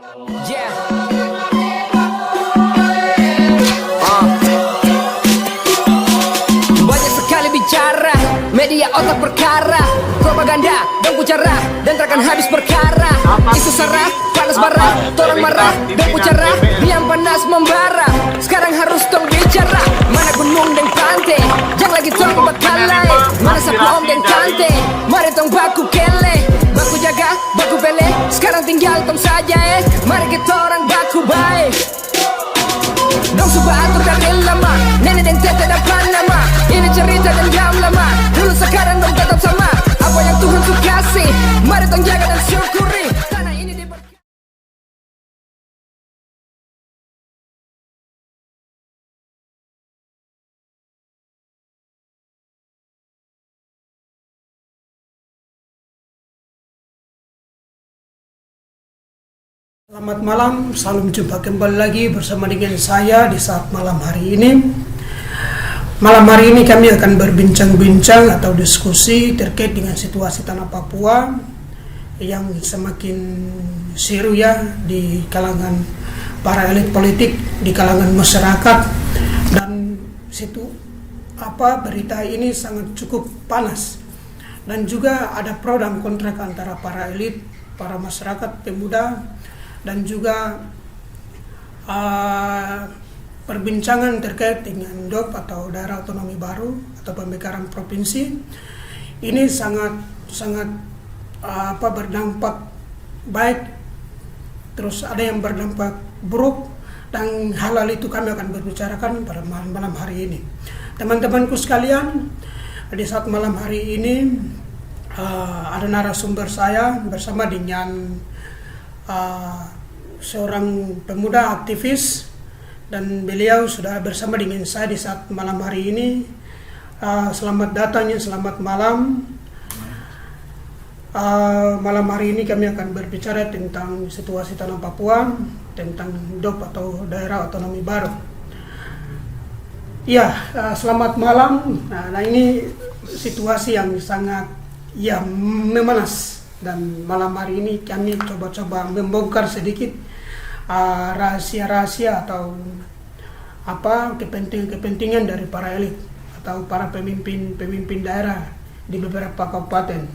Yeah. Banyak sekali bicara, media otak perkara, propaganda dan pucara, dan takkan habis perkara. Isu sara, panas marah, torang marah dan pucara, diam panas membara. Sekarang harus tong bicara, mana gunung dan pantai, jangan lagi tong bakalai, mana sapu dan kante, mari tong baku kele, baku jaga, baku pele. Sekarang tinggal tong saja mari kita orang baku baik. Dong subah atur dari lama, nenek dan tete dapat nama. Ini cerita dan jam lama, dulu sekarang dong tetap sama. Apa yang Tuhan tuh kasih, mari tong jaga dan syukuri. Tanah ini diberkati. Selamat malam, salam jumpa kembali lagi bersama dengan saya di saat malam hari ini. Malam hari ini kami akan berbincang-bincang atau diskusi terkait dengan situasi tanah Papua yang semakin seru ya di kalangan para elit politik, di kalangan masyarakat, dan berita ini sangat cukup panas, dan juga ada pro dan kontra antara para elit, para masyarakat pemuda, dan juga perbincangan terkait dengan DOP atau daerah otonomi baru atau pemekaran provinsi. Ini sangat berdampak baik, terus ada yang berdampak buruk, dan hal-hal itu kami akan berbicarakan pada malam hari ini. Teman-temanku sekalian, di saat malam hari ini ada narasumber saya bersama dengan seorang pemuda aktivis, dan beliau sudah bersama dengan saya di saat malam hari ini. Selamat datang ya, selamat malam. Malam hari ini kami akan berbicara tentang situasi tanah Papua, tentang DOP atau daerah otonomi baru. Ya, selamat malam. Nah, ini situasi yang sangat memanas. Dan malam hari ini kami coba-coba membongkar sedikit rahasia-rahasia atau kepentingan dari para elit atau para pemimpin daerah di beberapa kabupaten,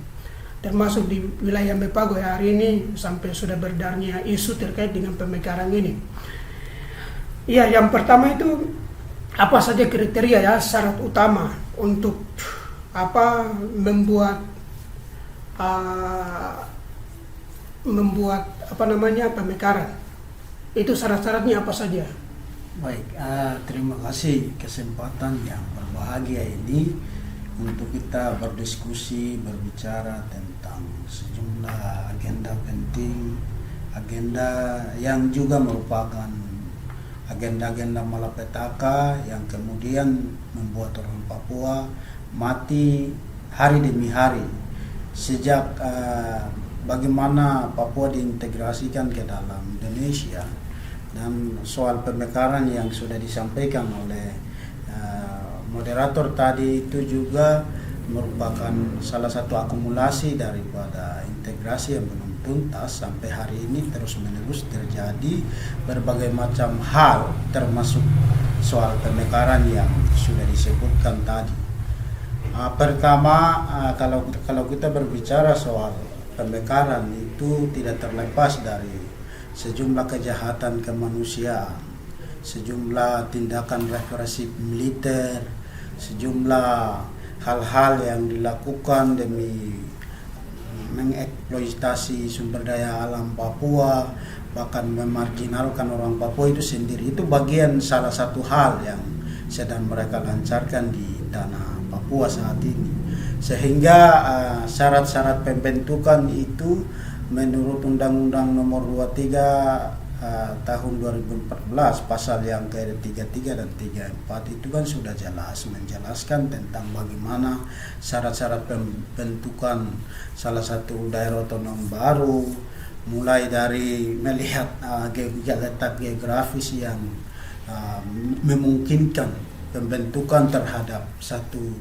termasuk di wilayah Mepago hari ini sampai sudah berdarnya isu terkait dengan pemekaran ini. Ya, yang pertama itu apa saja kriteria ya, syarat utama untuk membuat pemekaran. Itu syarat-syaratnya apa saja? Baik, terima kasih kesempatan yang berbahagia ini untuk kita berdiskusi, berbicara tentang sejumlah agenda penting, agenda yang juga merupakan agenda-agenda malapetaka yang kemudian membuat orang Papua mati hari demi hari. Sejak bagaimana Papua diintegrasikan ke dalam Indonesia, dan soal pemekaran yang sudah disampaikan oleh moderator tadi itu juga merupakan salah satu akumulasi daripada integrasi yang belum tuntas sampai hari ini terus-menerus terjadi berbagai macam hal, termasuk soal pemekaran yang sudah disebutkan tadi. Pertama, kalau kita berbicara soal pemekaran itu tidak terlepas dari sejumlah kejahatan kemanusiaan, sejumlah tindakan represif militer, sejumlah hal-hal yang dilakukan demi mengeksploitasi sumber daya alam Papua, bahkan memarginalkan orang Papua itu sendiri. Itu bagian salah satu hal yang sedang mereka lancarkan di tanah Papua saat ini. Sehingga syarat-syarat pembentukan itu menurut Undang-Undang Nomor 23 tahun 2014 pasal yang ke-33 dan 34 itu kan sudah jelas menjelaskan tentang bagaimana syarat-syarat pembentukan salah satu daerah otonom baru, mulai dari melihat letak geografis yang memungkinkan pembentukan terhadap satu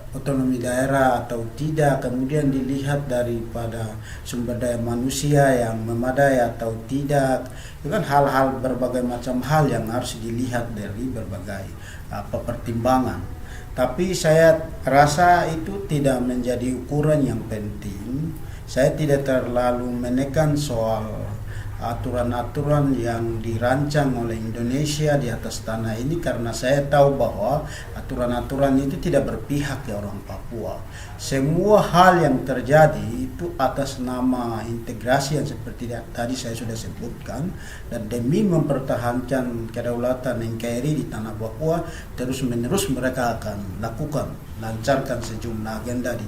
otonomi daerah atau tidak, kemudian dilihat daripada sumber daya manusia yang memadai atau tidak. Itu kan hal-hal, berbagai macam hal yang harus dilihat dari berbagai pertimbangan. Tapi saya rasa itu tidak menjadi ukuran yang penting. Saya tidak terlalu menekan soal aturan-aturan yang dirancang oleh Indonesia di atas tanah ini, karena saya tahu bahwa aturan-aturan itu tidak berpihak ke orang Papua. Semua hal yang terjadi itu atas nama integrasi yang seperti tadi saya sudah sebutkan, dan demi mempertahankan kedaulatan NKRI di tanah Papua, terus-menerus mereka akan lancarkan sejumlah agenda di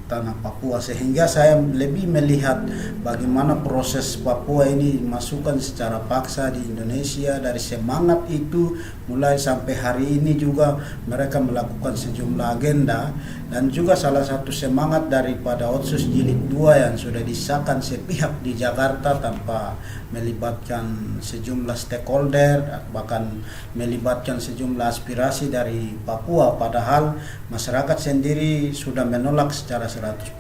tanah Papua, sehingga saya lebih melihat bagaimana proses Papua ini dimasukkan secara paksa di Indonesia. Dari semangat itu mulai sampai hari ini juga mereka melakukan sejumlah agenda, dan juga salah satu semangat daripada Otsus Jilid 2 yang sudah disahkan sepihak di Jakarta tanpa melibatkan sejumlah stakeholder, bahkan melibatkan sejumlah aspirasi dari Papua, padahal masyarakat sendiri sudah menolak secara 100%,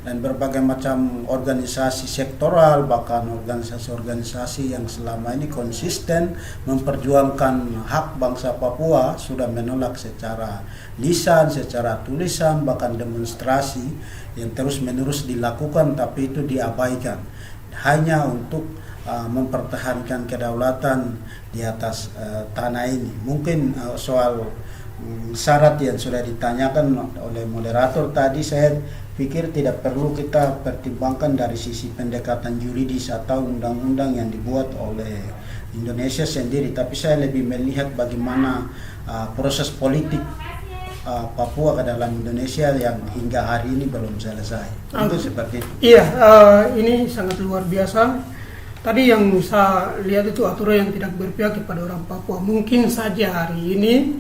dan berbagai macam organisasi sektoral, bahkan organisasi-organisasi yang selama ini konsisten memperjuangkan hak bangsa Papua sudah menolak secara lisan, secara tulisan, bahkan demonstrasi yang terus-menerus dilakukan, tapi itu diabaikan hanya untuk mempertahankan kedaulatan di atas tanah ini. Mungkin soal syarat yang sudah ditanyakan oleh moderator tadi, saya pikir tidak perlu kita pertimbangkan dari sisi pendekatan yuridis atau undang-undang yang dibuat oleh Indonesia sendiri, tapi saya lebih melihat bagaimana proses politik Papua ke dalam Indonesia yang hingga hari ini belum selesai. Itu seperti itu. Iya, ini sangat luar biasa. Tadi yang saya lihat itu aturan yang tidak berpihak kepada orang Papua. Mungkin saja hari ini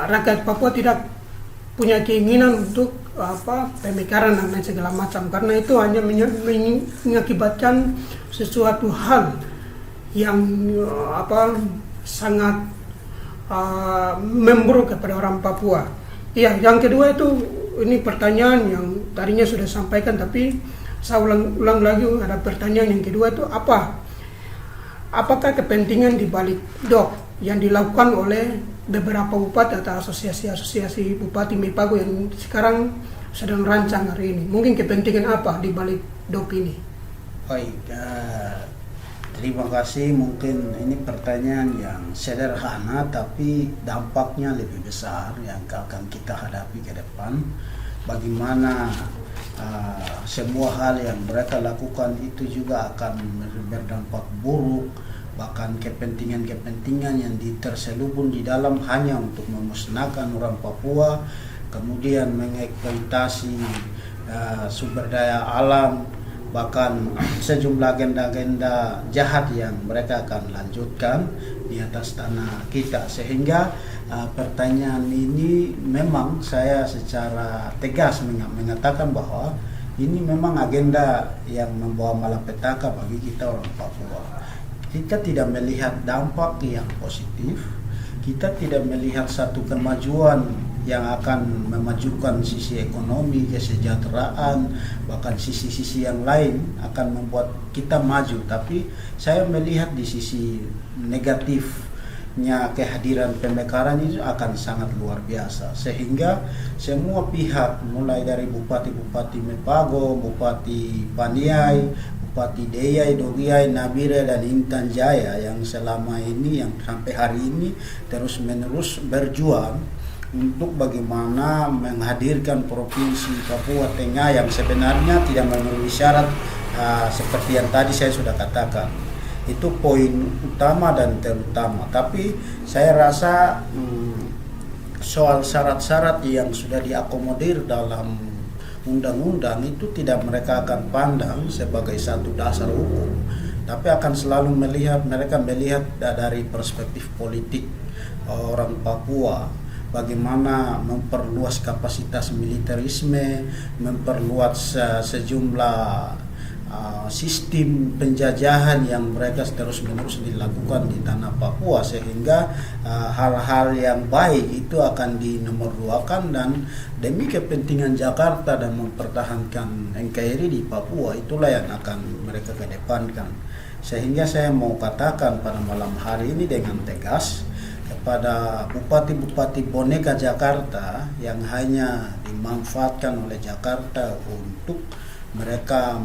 rakyat Papua tidak punya keinginan untuk pemekaran dan lain segala macam, karena itu hanya mengakibatkan sesuatu hal yang sangat memburuk kepada orang Papua. Iya, yang kedua itu ini pertanyaan yang tadinya sudah sampaikan, tapi saya ulang lagi, ada pertanyaan yang kedua itu apakah kepentingan di balik DOP yang dilakukan oleh beberapa bupati atau asosiasi bupati Mepago yang sekarang sedang rancang hari ini. Mungkin kepentingan apa di balik DOP ini? Baik, terima kasih. Mungkin ini pertanyaan yang sederhana tapi dampaknya lebih besar yang akan kita hadapi ke depan. Bagaimana semua hal yang mereka lakukan itu juga akan berdampak buruk, bahkan kepentingan-kepentingan yang terselubung di dalam hanya untuk memusnahkan orang Papua, kemudian mengeksploitasi sumber daya alam, bahkan sejumlah agenda-agenda jahat yang mereka akan lanjutkan di atas tanah kita. Sehingga pertanyaan ini memang saya secara tegas mengatakan bahwa ini memang agenda yang membawa malapetaka bagi kita orang Papua. Kita tidak melihat dampak yang positif, kita tidak melihat satu kemajuan yang akan memajukan sisi ekonomi, kesejahteraan, bahkan sisi-sisi yang lain akan membuat kita maju. Tapi saya melihat di sisi negatifnya kehadiran pemekaran itu akan sangat luar biasa, sehingga semua pihak mulai dari bupati-bupati Mepago, bupati Paniai, bupati Deyai, Dogiai, Nabire, dan Intan Jaya yang selama ini, yang sampai hari ini terus-menerus berjuang untuk bagaimana menghadirkan Provinsi Papua Tengah yang sebenarnya tidak memenuhi syarat seperti yang tadi saya sudah katakan. Itu poin utama dan terutama. Tapi saya rasa soal syarat-syarat yang sudah diakomodir dalam undang-undang itu tidak mereka akan pandang sebagai satu dasar hukum, tapi akan selalu mereka melihat dari perspektif politik orang Papua. Bagaimana memperluas kapasitas militerisme, memperluas sejumlah sistem penjajahan yang mereka terus-menerus dilakukan di tanah Papua, sehingga hal-hal yang baik itu akan dinomorduakan dan demi kepentingan Jakarta dan mempertahankan NKRI di Papua, itulah yang akan mereka kedepankan. Sehingga saya mau katakan pada malam hari ini dengan tegas kepada bupati-bupati boneka Jakarta yang hanya dimanfaatkan oleh Jakarta untuk mereka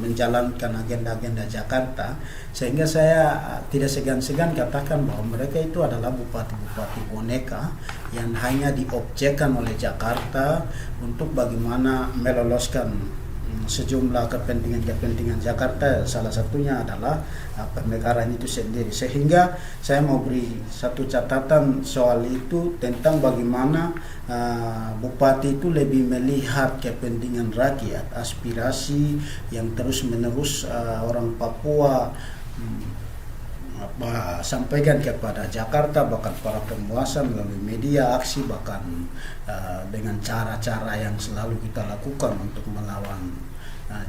menjalankan agenda-agenda Jakarta, sehingga saya tidak segan-segan katakan bahwa mereka itu adalah bupati-bupati boneka yang hanya diobjekkan oleh Jakarta untuk bagaimana meloloskan sejumlah kepentingan Jakarta, salah satunya adalah pemekaran itu sendiri. Sehingga saya mau beri satu catatan soal itu tentang bagaimana bupati itu lebih melihat kepentingan rakyat, aspirasi yang terus-menerus orang Papua sampaikan kepada Jakarta, bahkan para penguasa melalui media, aksi, bahkan dengan cara-cara yang selalu kita lakukan untuk melawan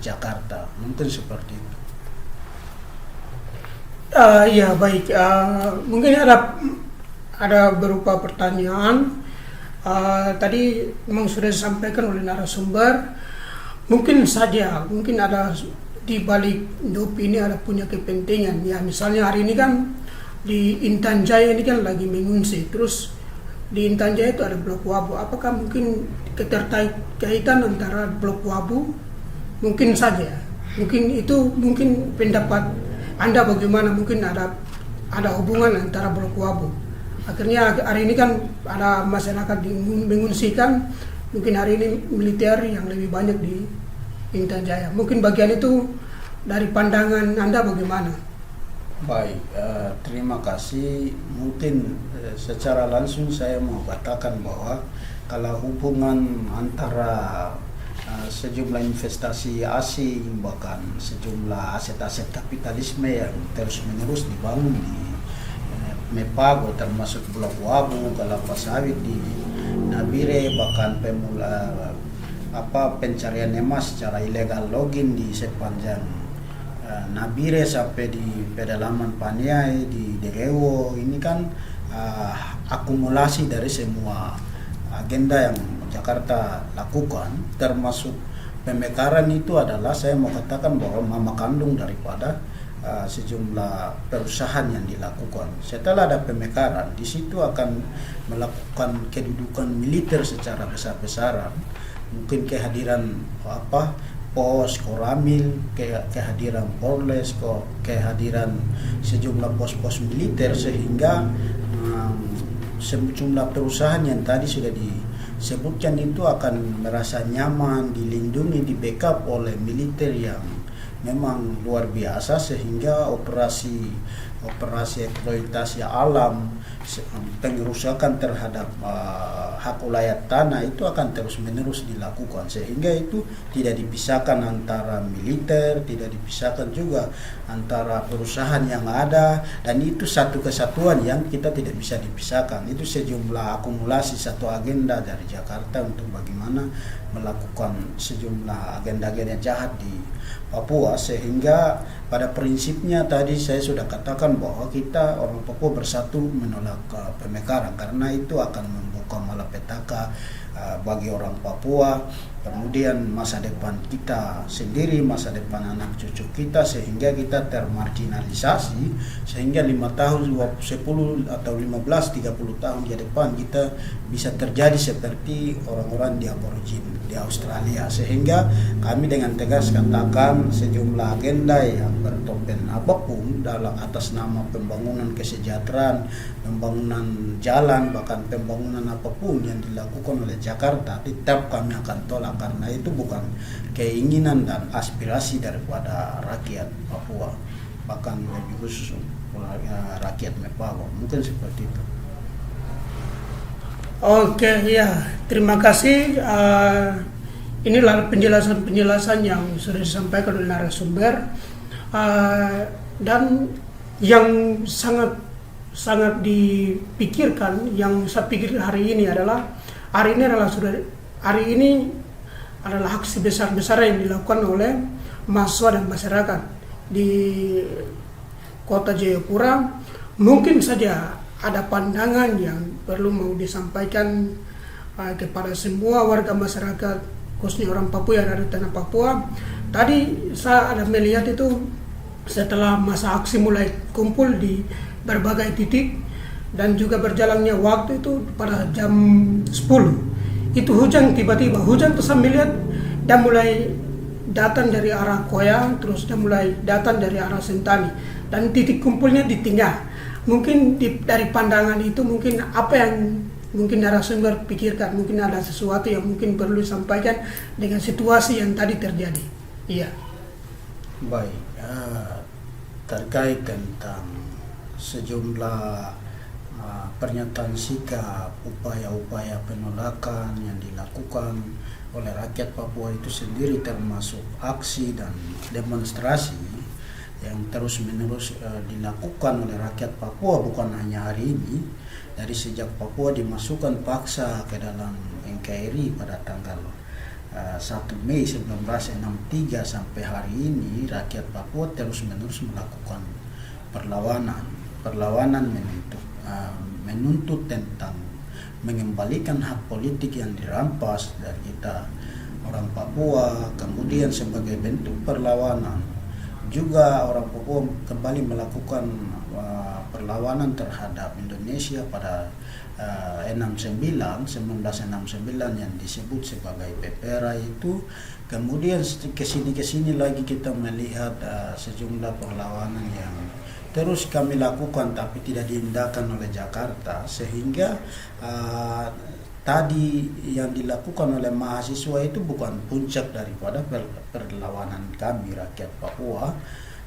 Jakarta. Mungkin seperti itu. Ya baik, mungkin ada berupa pertanyaan. Tadi memang sudah disampaikan oleh narasumber. Mungkin ada di balik DOP ini ada punya kepentingan. Ya misalnya hari ini kan di Intan Jaya ini kan lagi mengungsi, terus di Intan Jaya itu ada Blok Wabu. Apakah mungkin keterkaitan antara Blok Wabu? Mungkin saja. Mungkin pendapat Anda bagaimana? Mungkin ada hubungan antara Blok Wabu. Akhirnya hari ini kan ada masyarakat mengungsikan, mungkin hari ini militer yang lebih banyak di Intan Jaya. Mungkin bagian itu dari pandangan Anda bagaimana? Baik, terima kasih. Mungkin secara langsung saya mau katakan bahwa kalau hubungan antara sejumlah investasi asing, bahkan sejumlah aset-aset kapitalisme yang terus-menerus dibangun di Mepago, termasuk Blok Wabu, kelapa sawit di Nabire, bahkan pencarian emas secara ilegal login di sepanjang Nabire sampai di pedalaman Paniai di Derewo. Ini kan akumulasi dari semua agenda yang Jakarta lakukan, termasuk pemekaran itu adalah, saya mau katakan bahwa mama kandung daripada sejumlah perusahaan yang dilakukan. Setelah ada pemekaran, di situ akan melakukan kedudukan militer secara besar-besaran. Mungkin kehadiran pos Koramil, kehadiran Polres, kehadiran sejumlah pos-pos militer, sehingga sejumlah perusahaan yang tadi sudah disebutkan itu akan merasa nyaman, dilindungi, di backup oleh militer yang memang luar biasa, sehingga operasi eksploitasi alam, pengerusakan terhadap hak ulayat tanah itu akan terus-menerus dilakukan, sehingga itu tidak dipisahkan antara militer, tidak dipisahkan juga antara perusahaan yang ada, dan itu satu kesatuan yang kita tidak bisa dipisahkan. Itu sejumlah akumulasi satu agenda dari Jakarta untuk bagaimana melakukan sejumlah agenda-agenda jahat di Papua, sehingga pada prinsipnya tadi saya sudah katakan bahwa kita orang Papua bersatu menolak pemekaran, karena itu akan membuka malapetaka bagi orang Papua, kemudian masa depan kita sendiri, masa depan anak cucu kita, sehingga kita termarginalisasi, sehingga 5 tahun, 10 atau 15, 30 tahun ke depan kita bisa terjadi seperti orang-orang di aborigin di Australia. Sehingga kami dengan tegas katakan sejumlah agenda yang bertopeng apapun dalam atas nama pembangunan kesejahteraan, pembangunan jalan, bahkan pembangunan apapun yang dilakukan oleh Jakarta, tetap kami akan tolak, karena itu bukan keinginan dan aspirasi daripada rakyat Papua, bahkan lebih khusus rakyat Mepago. Mungkin seperti itu. Oke, ya, terima kasih. Inilah penjelasan yang sudah disampaikan oleh narasumber, dan yang sangat dipikirkan, yang saya pikir hari ini adalah hak sebesar-besar yang dilakukan oleh mahasiswa dan masyarakat di Kota Jayapura. Mungkin saja ada pandangan yang perlu mau disampaikan kepada semua warga masyarakat, khususnya orang Papua yang ada di tanah Papua. Tadi saya ada melihat itu setelah masa aksi mulai kumpul di berbagai titik dan juga berjalannya waktu itu pada jam 10 itu hujan, tiba-tiba hujan, terus saya melihat dan mulai datang dari arah Koya, terus dia mulai datang dari arah Sentani, dan titik kumpulnya di tengah. Mungkin dari pandangan itu mungkin apa yang mungkin narasumber pikirkan, mungkin ada sesuatu yang mungkin perlu disampaikan dengan situasi yang tadi terjadi. Iya. Baik, terkait tentang sejumlah pernyataan sikap, upaya-upaya penolakan yang dilakukan oleh rakyat Papua itu sendiri, termasuk aksi dan demonstrasi yang terus-menerus dilakukan oleh rakyat Papua, bukan hanya hari ini. Dari sejak Papua dimasukkan paksa ke dalam NKRI pada tanggal 1 Mei 1963 sampai hari ini, rakyat Papua terus-menerus melakukan perlawanan menuntut tentang mengembalikan hak politik yang dirampas dari kita orang Papua. Kemudian sebagai bentuk perlawanan juga orang Papua kembali melakukan perlawanan terhadap Indonesia pada 1969 yang disebut sebagai PPRA itu. Kemudian kesini lagi kita melihat sejumlah perlawanan yang terus kami lakukan tapi tidak diindahkan oleh Jakarta, sehingga tadi yang dilakukan oleh mahasiswa itu bukan puncak daripada perlawanan kami rakyat Papua,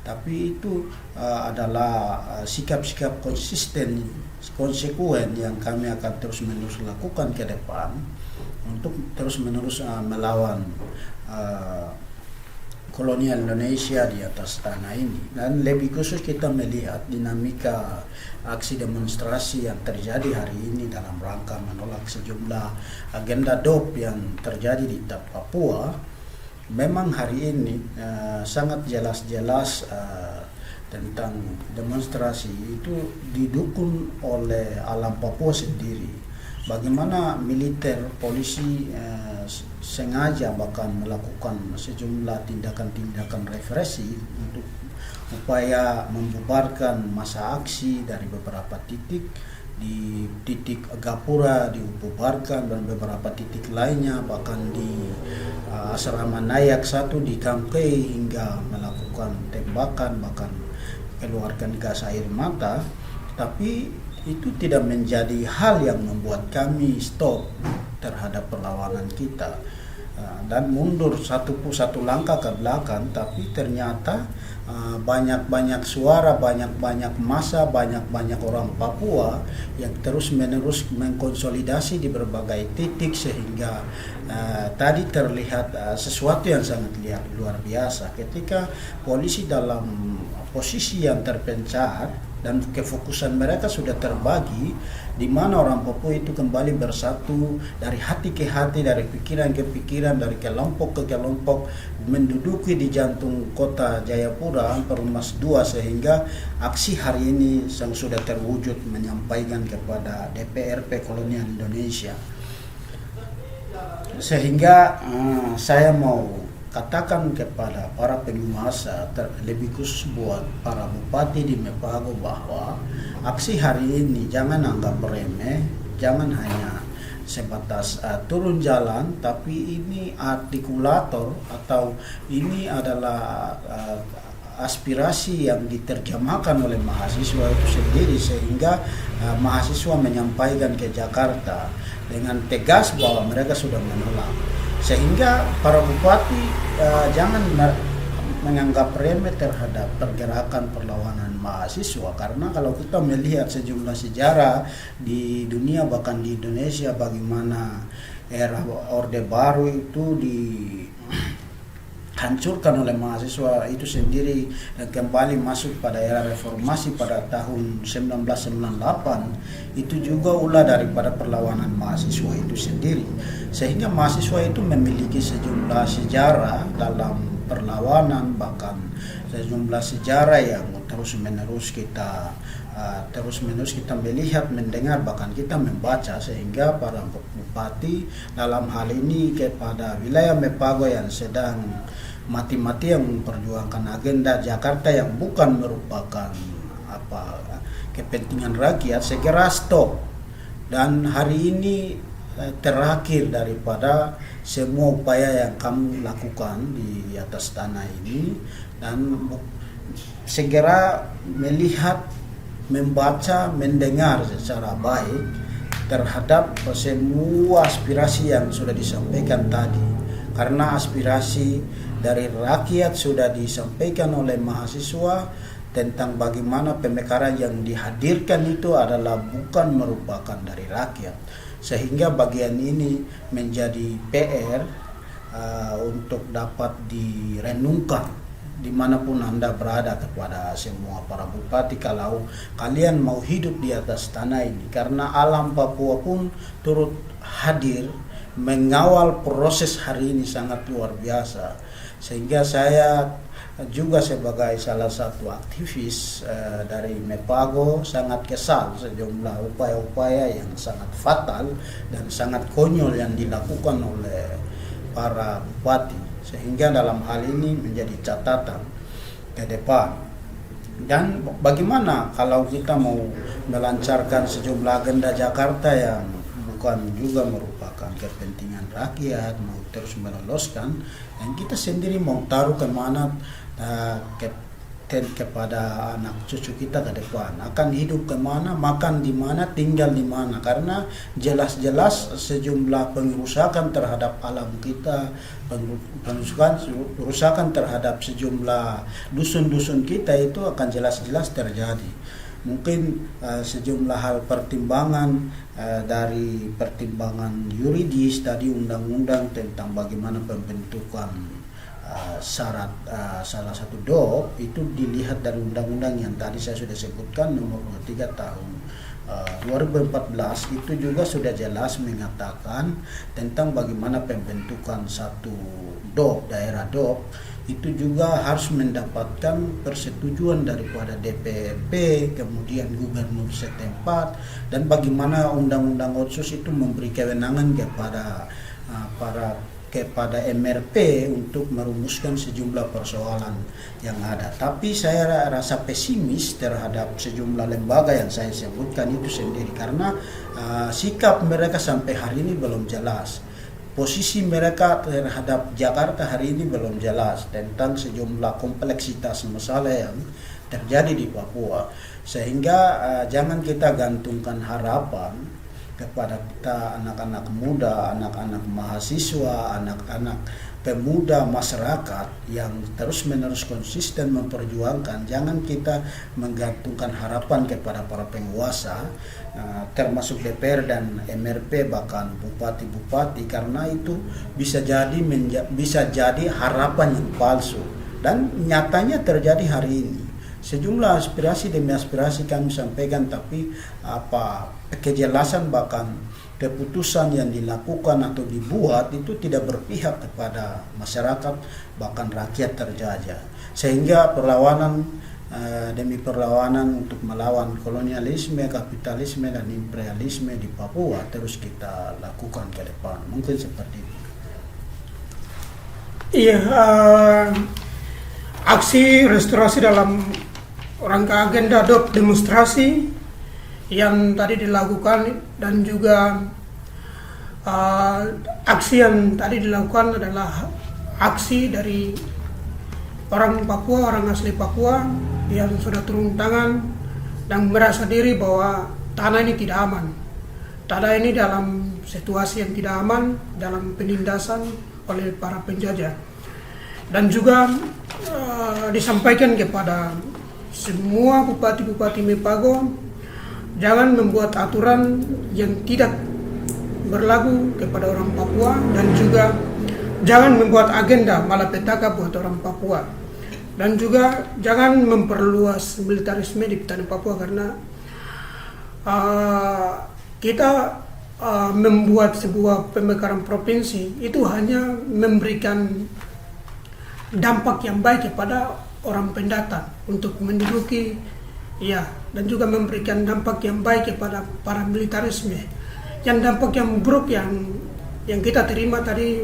tapi itu adalah sikap-sikap konsekuen yang kami akan terus-menerus lakukan ke depan untuk terus-menerus melawan kolonial Indonesia di atas tanah ini. Dan lebih khusus kita melihat dinamika aksi demonstrasi yang terjadi hari ini dalam rangka menolak sejumlah agenda DOP yang terjadi di Papua. Memang hari ini sangat jelas-jelas tentang demonstrasi itu didukung oleh alam Papua sendiri. Bagaimana militer, polisi sengaja bahkan melakukan sejumlah tindakan-tindakan represi untuk upaya membubarkan masa aksi dari beberapa titik. Di titik Gapura dibubarkan dan beberapa titik lainnya, bahkan di asrama Nayak 1 di Kamkei hingga melakukan tembakan, bahkan keluarkan gas air mata. Tapi itu tidak menjadi hal yang membuat kami stop terhadap perlawanan kita dan mundur satu langkah ke belakang. Tapi ternyata banyak-banyak suara, banyak-banyak massa, banyak-banyak orang Papua yang terus-menerus mengkonsolidasi di berbagai titik, sehingga tadi terlihat sesuatu yang sangat luar biasa ketika polisi dalam posisi yang terpencar dan kefokusan mereka sudah terbagi, di mana orang Papua itu kembali bersatu dari hati ke hati, dari pikiran ke pikiran, dari kelompok ke kelompok, menduduki di jantung kota Jayapura, Perumas 2, sehingga aksi hari ini yang sudah terwujud menyampaikan kepada DPRP Kolonial Indonesia. Sehingga saya mau katakan kepada para penguasa, lebih khusus buat para bupati di Mepago, bahwa aksi hari ini jangan anggap remeh, jangan hanya sebatas turun jalan, tapi ini artikulator atau ini adalah aspirasi yang diterjemahkan oleh mahasiswa itu sendiri, sehingga mahasiswa menyampaikan ke Jakarta dengan tegas bahwa mereka sudah menolak. Sehingga para bupati jangan menganggap remeh terhadap pergerakan perlawanan mahasiswa, karena kalau kita melihat sejumlah sejarah di dunia bahkan di Indonesia, bagaimana era Orde Baru itu dihancurkan oleh mahasiswa itu sendiri dan kembali masuk pada era reformasi pada tahun 1998, itu juga ulah daripada perlawanan mahasiswa itu sendiri. Sehingga mahasiswa itu memiliki sejumlah sejarah dalam perlawanan, bahkan sejumlah sejarah yang terus-menerus kita melihat, mendengar, bahkan kita membaca, sehingga para bupati dalam hal ini kepada wilayah Mepago yang sedang mati-matian memperjuangkan agenda Jakarta yang bukan merupakan kepentingan rakyat, segera stop. Dan hari ini terakhir daripada semua upaya yang kamu lakukan di atas tanah ini, dan segera melihat, membaca, mendengar secara baik terhadap semua aspirasi yang sudah disampaikan tadi. Karena aspirasi dari rakyat sudah disampaikan oleh mahasiswa tentang bagaimana pemekaran yang dihadirkan itu adalah bukan merupakan dari rakyat. Sehingga bagian ini menjadi PR untuk dapat direnungkan dimanapun Anda berada kepada semua para bupati, kalau kalian mau hidup di atas tanah ini, karena alam Papua pun turut hadir mengawal proses hari ini sangat luar biasa. Sehingga saya juga sebagai salah satu aktivis dari Mepago sangat kesal sejumlah upaya-upaya yang sangat fatal dan sangat konyol yang dilakukan oleh para bupati, sehingga dalam hal ini menjadi catatan ke depan. Dan bagaimana kalau kita mau melancarkan sejumlah agenda Jakarta yang bukan juga merupakan kepentingan rakyat, mau terus meloloskan, dan kita sendiri mau taruh kemana kepada anak cucu kita ke depan, akan hidup kemana, makan di mana, tinggal di mana. Karena jelas-jelas sejumlah pengerusakan terhadap alam kita, pengerusakan terhadap sejumlah dusun-dusun kita itu akan jelas-jelas terjadi. Mungkin sejumlah hal pertimbangan dari pertimbangan yuridis tadi, undang-undang tentang bagaimana pembentukan syarat salah satu DOP itu dilihat dari undang-undang yang tadi saya sudah sebutkan nomor 23 tahun 2014, itu juga sudah jelas mengatakan tentang bagaimana pembentukan satu DOP, daerah DOP itu juga harus mendapatkan persetujuan daripada DPRP, kemudian gubernur setempat, dan bagaimana undang-undang otsus itu memberi kewenangan kepada MRP untuk merumuskan sejumlah persoalan yang ada. Tapi saya rasa pesimis terhadap sejumlah lembaga yang saya sebutkan itu sendiri, karena sikap mereka sampai hari ini belum jelas. Posisi mereka terhadap Jakarta hari ini belum jelas tentang sejumlah kompleksitas masalah yang terjadi di Papua. Sehingga jangan kita gantungkan harapan kepada kita anak-anak muda, anak-anak mahasiswa, anak-anak pemuda masyarakat yang terus-menerus konsisten memperjuangkan. Jangan kita menggantungkan harapan kepada para penguasa, termasuk DPR dan MRP, bahkan bupati-bupati, karena itu bisa jadi harapan yang palsu, dan nyatanya terjadi hari ini. Sejumlah aspirasi demi aspirasi kami sampaikan, tapi kejelasan bahkan keputusan yang dilakukan atau dibuat itu tidak berpihak kepada masyarakat, bahkan rakyat terjajah. Sehingga perlawanan demi perlawanan untuk melawan kolonialisme, kapitalisme, dan imperialisme di Papua terus kita lakukan ke depan. Mungkin seperti itu. Iya, aksi restorasi dalam rangka agenda DOP demonstrasi yang tadi dilakukan, dan juga aksi yang tadi dilakukan adalah aksi dari orang Papua, orang asli Papua yang sudah turun tangan dan merasa diri bahwa tanah ini tidak aman. Tanah ini dalam situasi yang tidak aman, dalam penindasan oleh para penjajah. Dan juga disampaikan kepada semua bupati-bupati Mepago, jangan membuat aturan yang tidak berlaku kepada orang Papua, dan juga jangan membuat agenda malapetaka buat orang Papua, dan juga jangan memperluas militarisme di tanah Papua, karena kita membuat sebuah pemekaran provinsi itu hanya memberikan dampak yang baik kepada orang pendatang untuk menduduki, ya, dan juga memberikan dampak yang baik kepada paramilitarisme. Yang dampak yang buruk yang kita terima tadi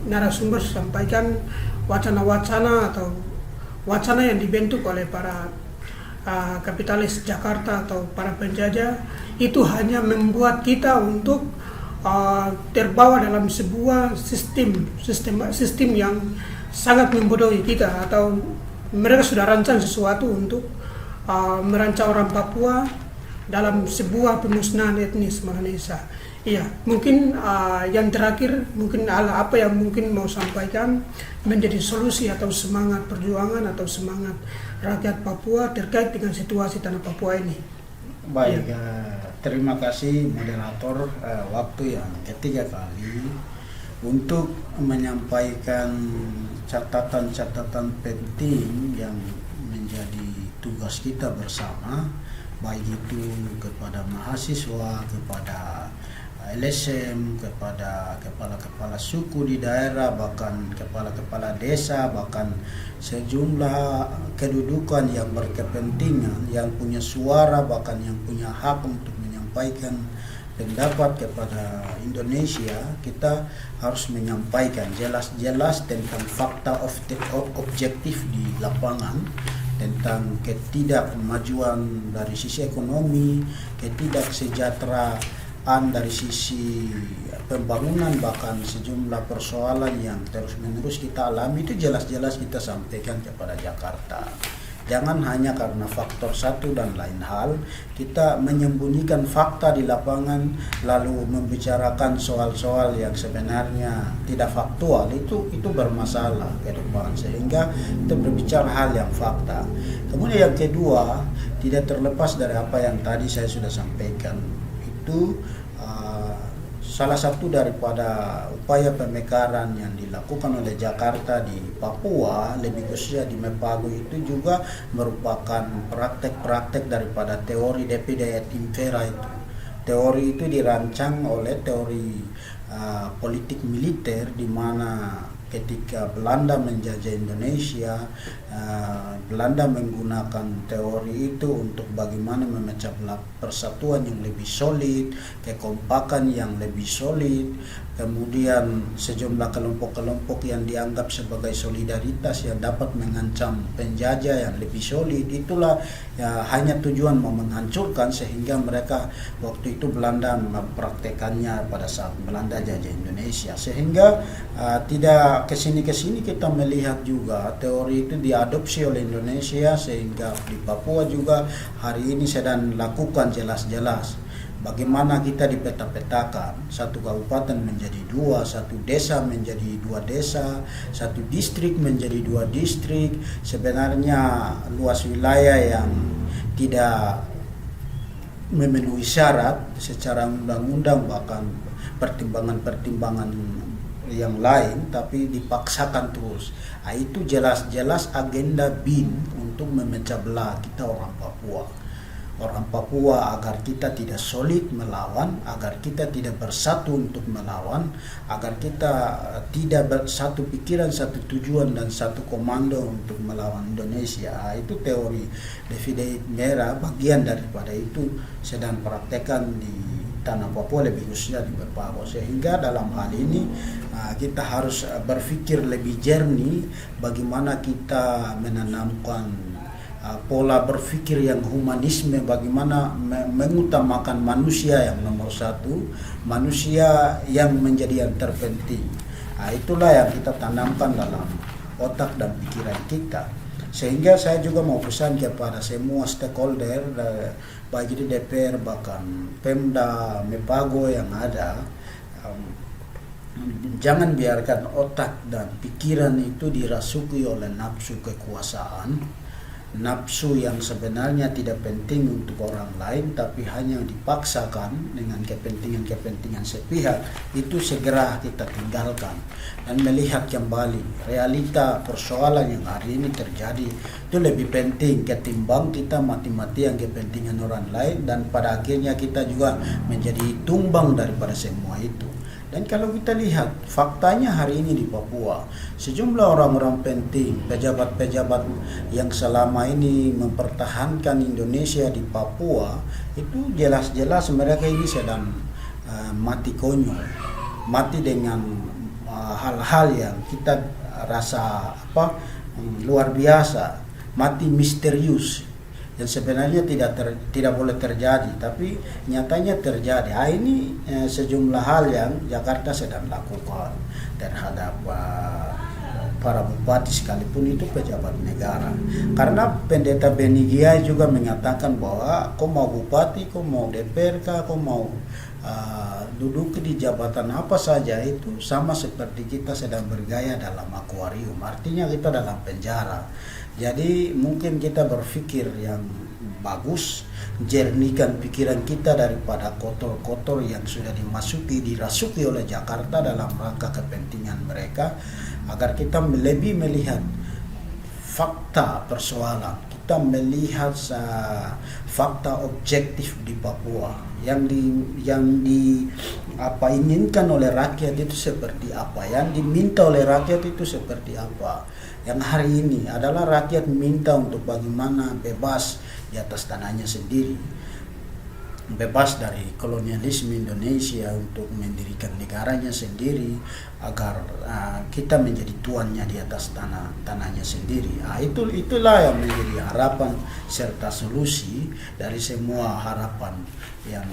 narasumber sampaikan, wacana-wacana atau wacana yang dibentuk oleh para kapitalis Jakarta atau para penjajah, itu hanya membuat kita untuk terbawa dalam sebuah sistem yang sangat membodohi kita, atau mereka sudah rancang sesuatu untuk merancang orang Papua dalam sebuah pemusnahan etnis Malaysia. Iya, mungkin yang terakhir, mungkin apa yang mungkin mau sampaikan menjadi solusi atau semangat perjuangan atau semangat rakyat Papua terkait dengan situasi tanah Papua ini. Baik, Ya. Terima kasih moderator, waktu yang ketiga kali untuk menyampaikan catatan-catatan penting yang menjadi tugas kita bersama, baik itu kepada mahasiswa, kepada LSM, kepada kepala-kepala suku di daerah, bahkan kepala-kepala desa, bahkan sejumlah kedudukan yang berkepentingan, yang punya suara, bahkan yang punya hak untuk menyampaikan pendapat kepada Indonesia. Kita harus menyampaikan jelas-jelas tentang fakta objektif di lapangan, tentang ketidakmajuan dari sisi ekonomi, ketidaksejahteraan dari sisi pembangunan, bahkan sejumlah persoalan yang terus-menerus kita alami, itu jelas-jelas kita sampaikan kepada Jakarta. Jangan hanya karena faktor satu dan lain hal kita menyembunyikan fakta di lapangan lalu membicarakan soal-soal yang sebenarnya tidak faktual. Itu bermasalah ke depan, sehingga kita berbicara hal yang fakta. Kemudian yang kedua, tidak terlepas dari apa yang tadi saya sudah sampaikan, itu salah satu daripada upaya pemekaran yang dilakukan oleh Jakarta di Papua, lebih khususnya di Mepago, itu juga merupakan praktek-praktek daripada teori DPD et impera itu. Teori itu dirancang oleh teori politik militer, di mana ketika Belanda menjajah Indonesia, Belanda menggunakan teori itu untuk bagaimana memecah belah persatuan yang lebih solid, kekompakan yang lebih solid, kemudian sejumlah kelompok-kelompok yang dianggap sebagai solidaritas yang dapat mengancam penjajah yang lebih solid. Itulah ya, hanya tujuan mau menghancurkan, sehingga mereka waktu itu Belanda mempraktekannya pada saat Belanda jajah Indonesia, sehingga tidak kesini kita melihat juga teori itu diadopsi oleh Indonesia, sehingga di Papua juga hari ini sedang lakukan jelas-jelas bagaimana kita dipeta-petakan, satu kabupaten menjadi dua, satu desa menjadi dua desa, satu distrik menjadi dua distrik. Sebenarnya luas wilayah yang tidak memenuhi syarat secara undang-undang, bahkan pertimbangan-pertimbangan yang lain, tapi dipaksakan terus. Itu jelas-jelas agenda BIN untuk memecah belah kita orang Papua, agar kita tidak solid melawan, agar kita tidak bersatu untuk melawan, agar kita tidak bersatu pikiran, satu tujuan dan satu komando untuk melawan Indonesia. Itu teori DPD merah, bagian daripada itu sedang praktekkan di tanah Papua, lebih khususnya di Mepago. Sehingga dalam hal ini kita harus berpikir lebih jernih bagaimana kita menanamkan pola berpikir yang humanisme, bagaimana mengutamakan manusia yang nomor satu, manusia yang menjadi yang terpenting. Itulah yang kita tanamkan dalam otak dan pikiran kita. Sehingga saya juga mau pesan kepada semua stakeholder, baik itu DPR, bahkan Pemda, Mepago yang ada, jangan biarkan otak dan pikiran itu dirasuki oleh nafsu kekuasaan, nafsu yang sebenarnya tidak penting untuk orang lain, tapi hanya dipaksakan dengan kepentingan-kepentingan sepihak. Itu segera kita tinggalkan dan melihat kembali realita persoalan yang hari ini terjadi. Itu lebih penting ketimbang kita mati-matian kepentingan orang lain, dan pada akhirnya kita juga menjadi tumbang daripada semua itu. Dan kalau kita lihat faktanya hari ini di Papua, sejumlah orang-orang penting, pejabat-pejabat yang selama ini mempertahankan Indonesia di Papua, itu jelas-jelas mereka ini sedang mati konyol, mati dengan hal-hal yang kita rasa luar biasa, mati misterius yang sebenarnya tidak boleh terjadi, tapi nyatanya terjadi. Ini sejumlah hal yang Jakarta sedang lakukan terhadap para bupati sekalipun itu pejabat negara. Karena Pendeta Beni Giai juga mengatakan bahwa kau mau bupati, kau mau DPRK, kau mau duduk di jabatan apa saja, itu sama seperti kita sedang bergaya dalam akuarium, artinya kita dalam penjara. Jadi mungkin kita berpikir yang bagus, jernihkan pikiran kita daripada kotor-kotor yang sudah dirasuki oleh Jakarta dalam rangka kepentingan mereka, agar kita lebih melihat fakta persoalan, kita melihat fakta objektif di Papua yang inginkan oleh rakyat itu seperti apa, yang diminta oleh rakyat itu seperti apa. Yang hari ini adalah rakyat minta untuk bagaimana bebas di atas tanahnya sendiri, bebas dari kolonialisme Indonesia, untuk mendirikan negaranya sendiri, agar kita menjadi tuannya di atas tanahnya sendiri. Itulah yang menjadi harapan serta solusi dari semua harapan yang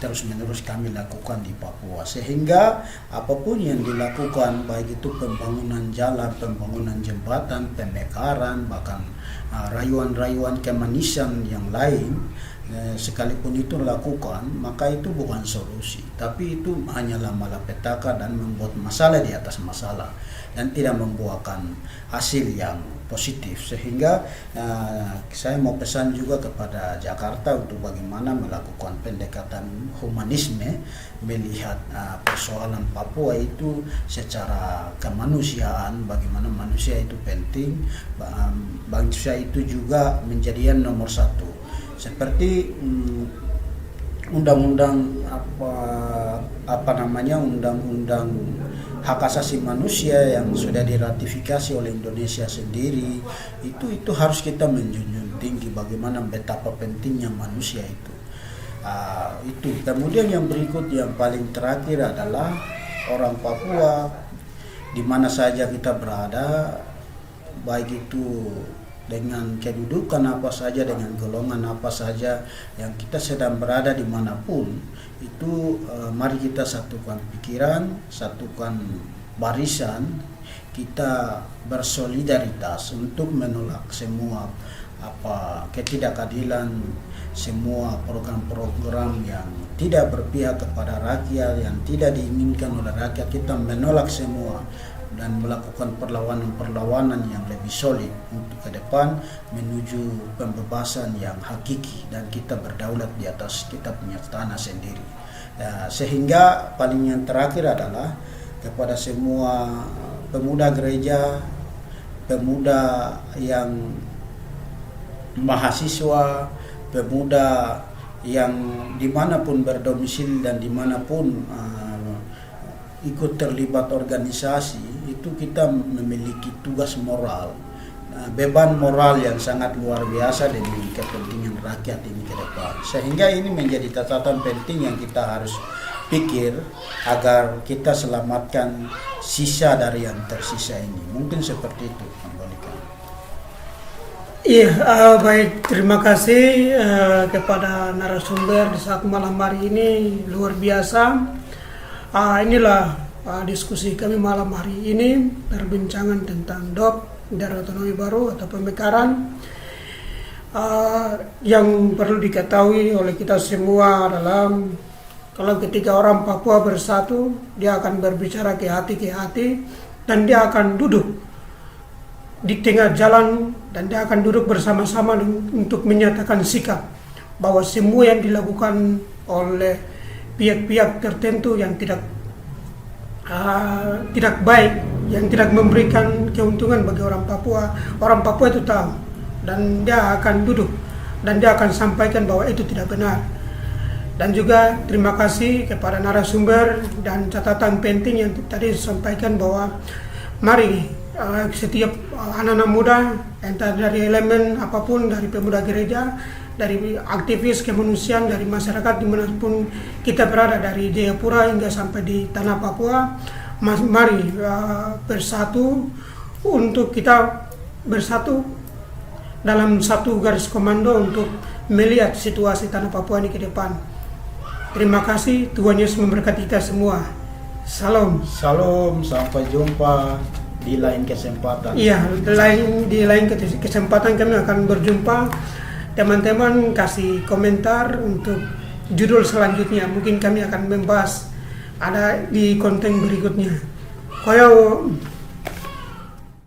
terus-menerus kami lakukan di Papua. Sehingga apapun yang dilakukan, baik itu pembangunan jalan, pembangunan jembatan, pemekaran, bahkan rayuan-rayuan kemanusiaan yang lain, sekalipun itu lakukan, maka itu bukan solusi, tapi itu hanyalah malapetaka dan membuat masalah di atas masalah dan tidak membuahkan hasil yang positif. Sehingga saya mau pesan juga kepada Jakarta untuk bagaimana melakukan pendekatan humanisme, melihat persoalan Papua itu secara kemanusiaan, bagaimana manusia itu penting, bangsa itu juga menjadi yang nomor satu. Seperti undang-undang undang-undang hak asasi manusia yang sudah diratifikasi oleh Indonesia sendiri, itu harus kita menjunjung tinggi bagaimana betapa pentingnya manusia itu. Itu. Kemudian yang berikut, yang paling terakhir adalah orang Papua di mana saja kita berada, baik itu dengan kedudukan apa saja, dengan golongan apa saja yang kita sedang berada dimanapun, itu mari kita satukan pikiran, satukan barisan, kita bersolidaritas untuk menolak semua ketidakadilan, semua program-program yang tidak berpihak kepada rakyat, yang tidak diinginkan oleh rakyat. Kita menolak semua dan melakukan perlawanan yang lebih solid untuk ke depan menuju pembebasan yang hakiki dan kita berdaulat di atas kita punya tanah sendiri. Sehingga paling yang terakhir adalah kepada semua pemuda gereja, pemuda yang mahasiswa, pemuda yang dimanapun berdomisili dan dimanapun ikut terlibat organisasi, itu kita memiliki tugas moral, beban moral yang sangat luar biasa demi kepentingan rakyat ini ke depan. Sehingga ini menjadi catatan penting yang kita harus pikir agar kita selamatkan sisa dari yang tersisa ini. Mungkin seperti itu. Iya, baik, terima kasih kepada narasumber di saat malam hari ini, luar biasa. Inilah diskusi kami malam hari ini, perbincangan tentang DOP, daerah otonomi baru atau pemekaran. Yang perlu diketahui oleh kita semua adalah kalau ketika orang Papua bersatu, dia akan berbicara ke hati dan dia akan duduk di tengah jalan dan dia akan duduk bersama-sama untuk menyatakan sikap bahwa semua yang dilakukan oleh pihak-pihak tertentu yang tidak baik, yang tidak memberikan keuntungan bagi orang Papua itu tahu dan dia akan duduk dan dia akan sampaikan bahwa itu tidak benar. Dan juga terima kasih kepada narasumber dan catatan penting yang tadi disampaikan bahwa mari setiap anak-anak muda, entah dari elemen apapun, dari pemuda gereja, dari aktivis kemanusiaan, dari masyarakat dimanapun kita berada, dari Jayapura hingga sampai di tanah Papua, mari bersatu untuk kita bersatu dalam satu garis komando untuk melihat situasi tanah Papua ini ke depan. Terima kasih, Tuhan Yesus memberkati kita semua. Salam. Salam, sampai jumpa di lain kesempatan. Iya, di lain kesempatan kami akan berjumpa. Teman-teman kasih komentar untuk judul selanjutnya. Mungkin kami akan membahas ada di konten berikutnya. Koyo